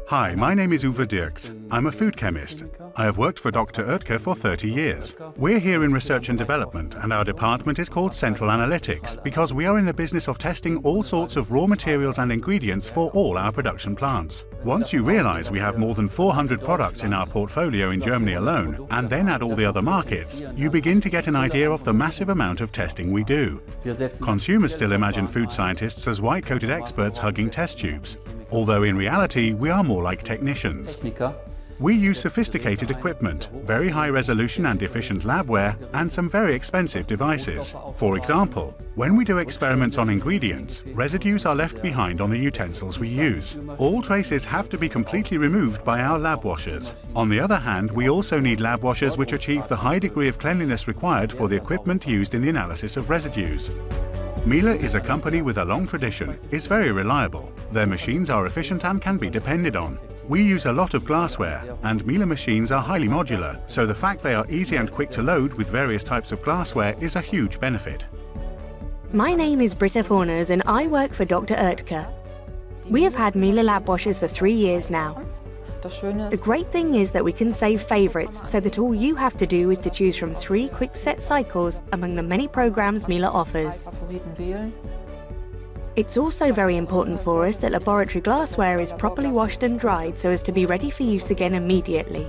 Hi, my name is Dirks. I'm a food chemist. I have worked for Dr. Oetker for 30 years. We're here in research and development, and our department is called Central Analytics because we are in the business of testing all sorts of raw materials and ingredients for all our production plants. Once you realize we have more than 400 products in our portfolio in Germany alone, and then add all the other markets, you begin to get an idea of the massive amount of testing we do. Consumers still imagine food scientists as white-coated experts hugging test tubes, although in reality we are more like technicians. We use sophisticated equipment, very high resolution and efficient labware, and some very expensive devices. For example, when we do experiments on ingredients, residues are left behind on the utensils we use. All traces have to be completely removed by our lab washers. On the other hand, we also need lab washers which achieve the high degree of cleanliness required for the equipment used in the analysis of residues. Miele is a company with a long tradition. It's very reliable. Their machines are efficient and can be depended on. We use a lot of glassware, and Miele machines are highly modular, so the fact they are easy and quick to load with various types of glassware is a huge benefit. My name is Britta Fournes and I work for Dr. Oetker. We have had Miele lab washers for 3 years now. The great thing is that we can save favorites, so that all you have to do is to choose from 3 quick set cycles among the many programs Miele offers. It's also very important for us that laboratory glassware is properly washed and dried so as to be ready for use again immediately.